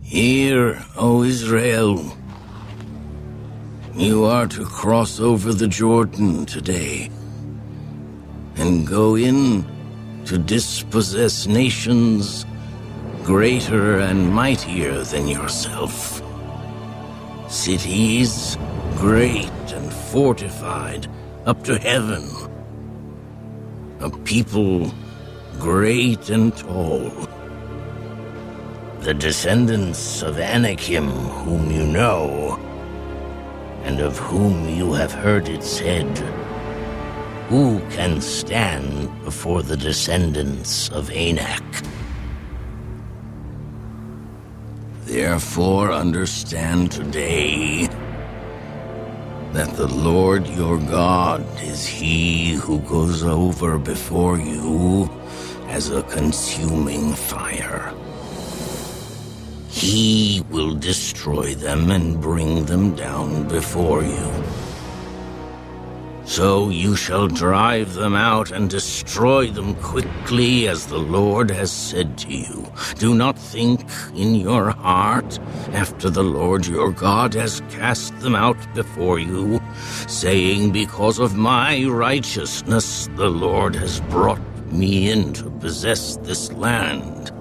Hear, O Israel, you are to cross over the Jordan today and go in to dispossess nations greater and mightier than yourself. Cities great and fortified up to heaven. A people great and tall. The descendants of Anakim, whom you know, and of whom you have heard it said, who can stand before the descendants of Anak? Therefore understand today that the Lord your God is he who goes over before you as a consuming fire. He will destroy them and bring them down before you. So you shall drive them out and destroy them quickly, as the Lord has said to you. Do not think in your heart, after the Lord your God has cast them out before you, saying, because of my righteousness the Lord has brought me in to possess this land.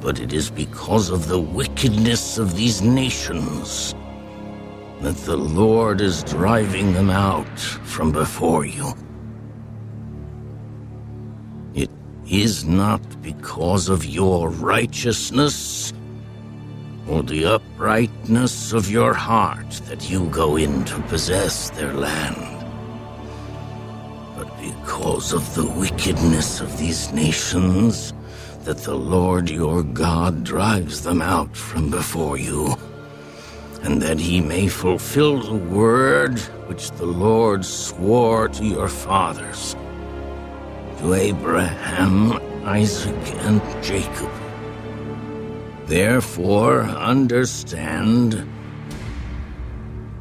But it is because of the wickedness of these nations that the Lord is driving them out from before you. It is not because of your righteousness or the uprightness of your heart that you go in to possess their land, but because of the wickedness of these nations that the Lord your God drives them out from before you, and that he may fulfill the word which the Lord swore to your fathers, to Abraham, Isaac, and Jacob. Therefore understand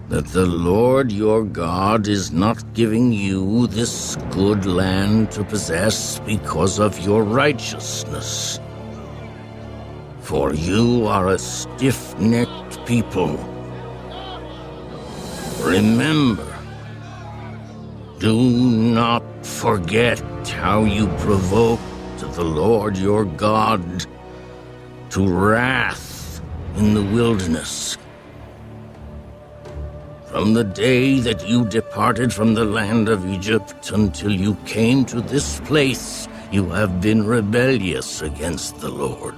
that the Lord your God is not giving you this good land to possess because of your righteousness. For you are a stiff-necked people. Remember, do not forget how you provoked the Lord your God to wrath in the wilderness. From the day that you departed from the land of Egypt until you came to this place, you have been rebellious against the Lord.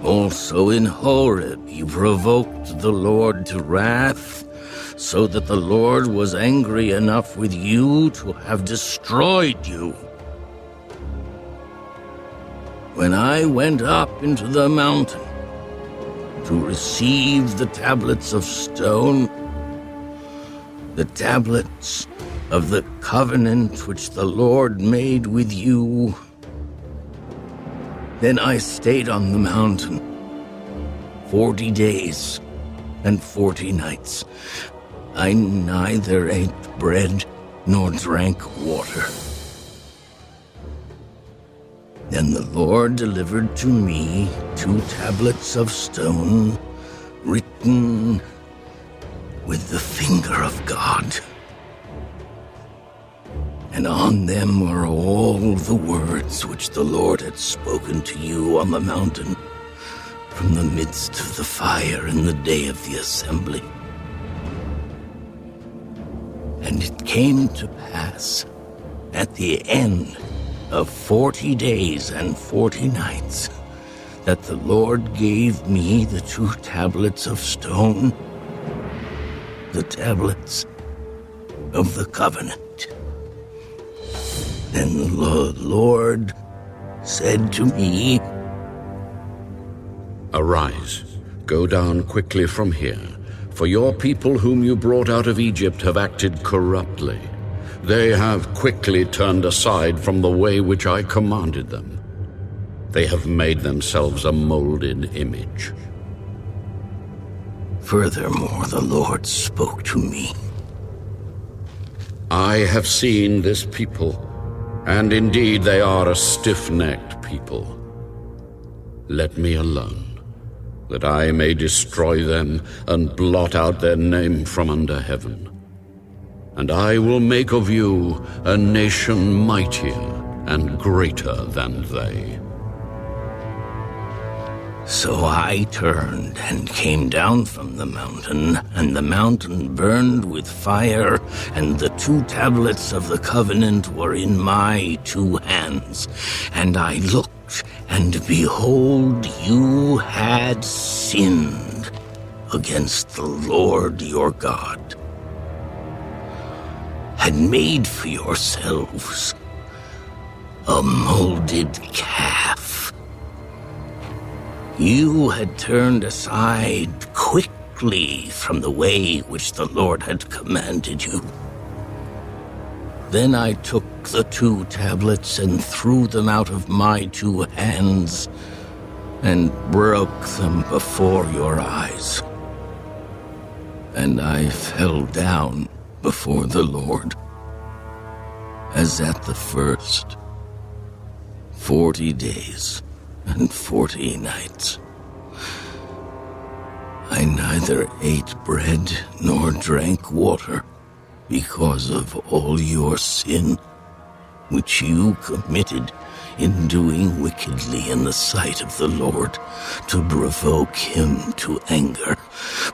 Also in Horeb you provoked the Lord to wrath, so that the Lord was angry enough with you to have destroyed you. When I went up into the mountain to receive the tablets of stone, the tablets of the covenant which the Lord made with you, then I stayed on the mountain 40 days and 40 nights. I neither ate bread nor drank water. Then the Lord delivered to me 2 tablets of stone, written with the finger of God. And on them were all the words which the Lord had spoken to you on the mountain from the midst of the fire in the day of the assembly. And it came to pass at the end of 40 days and 40 nights that the Lord gave me the 2 tablets of stone, the tablets of the covenant. Then the Lord said to me, Arise, go down quickly from here, for your people whom you brought out of Egypt have acted corruptly. They have quickly turned aside from the way which I commanded them. They have made themselves a molded image. Furthermore, the Lord spoke to me. I have seen this people, and indeed they are a stiff-necked people. Let me alone, that I may destroy them and blot out their name from under heaven. And I will make of you a nation mightier and greater than they." So I turned and came down from the mountain, and the mountain burned with fire, and the 2 tablets of the covenant were in my 2 hands. And I looked, and behold, you had sinned against the Lord your God, had made for yourselves a molded calf. You had turned aside quickly from the way which the Lord had commanded you. Then I took the 2 tablets and threw them out of my 2 hands and broke them before your eyes. And I fell down before the Lord, as at the first, 40 days and 40 nights. I neither ate bread nor drank water because of all your sin, which you committed in doing wickedly in the sight of the Lord, to provoke him to anger.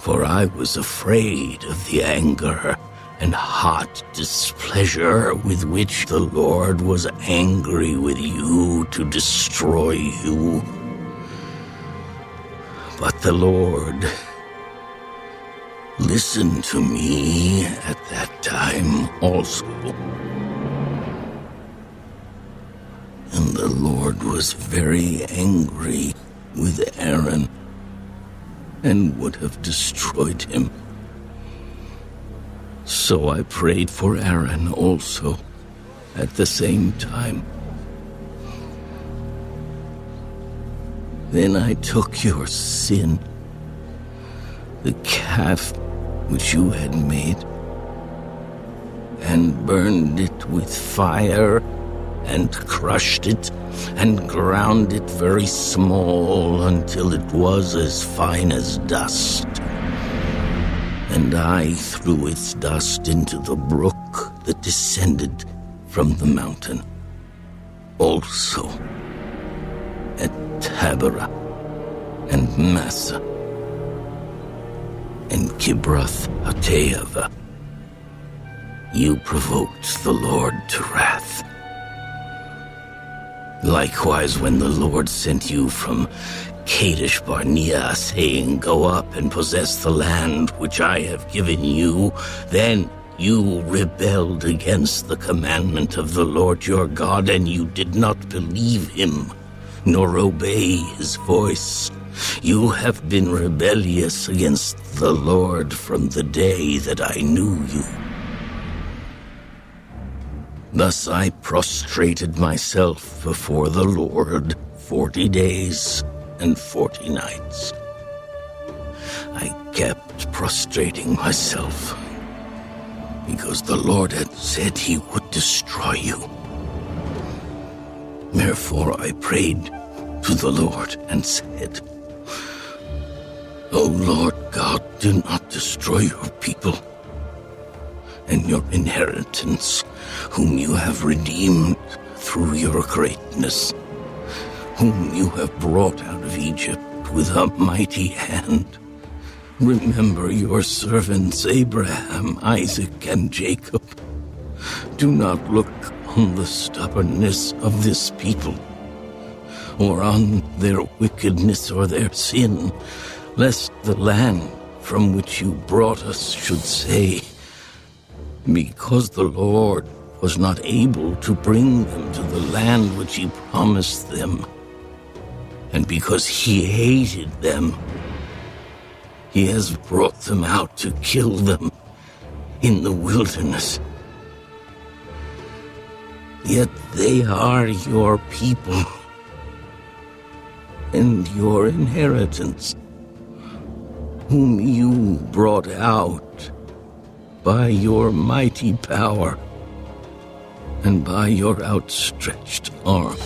For I was afraid of the anger and hot displeasure with which the Lord was angry with you to destroy you. But the Lord listened to me at that time also. And the Lord was very angry with Aaron and would have destroyed him. So I prayed for Aaron also at the same time. Then I took your sin, the calf which you had made, and burned it with fire, and crushed it, and ground it very small until it was as fine as dust. And I threw its dust into the brook that descended from the mountain. Also at Taberah and Massa and Kibroth Hattaavah, you provoked the Lord to wrath. Likewise, when the Lord sent you from Kadesh Barnea, saying, "Go up and possess the land which I have given you," then you rebelled against the commandment of the Lord your God, and you did not believe him, nor obey his voice. You have been rebellious against the Lord from the day that I knew you. Thus I prostrated myself before the Lord 40 days and 40 nights. I kept prostrating myself, because the Lord had said he would destroy you. Therefore I prayed to the Lord and said, "O Lord God, do not destroy your people and your inheritance, whom you have redeemed through your greatness, whom you have brought out of Egypt with a mighty hand. Remember your servants Abraham, Isaac, and Jacob. Do not look on the stubbornness of this people, or on their wickedness or their sin, lest the land from which you brought us should say, because the Lord was not able to bring them to the land which he promised them, and because he hated them, he has brought them out to kill them in the wilderness. Yet they are your people and your inheritance, whom you brought out by your mighty power and by your outstretched arm.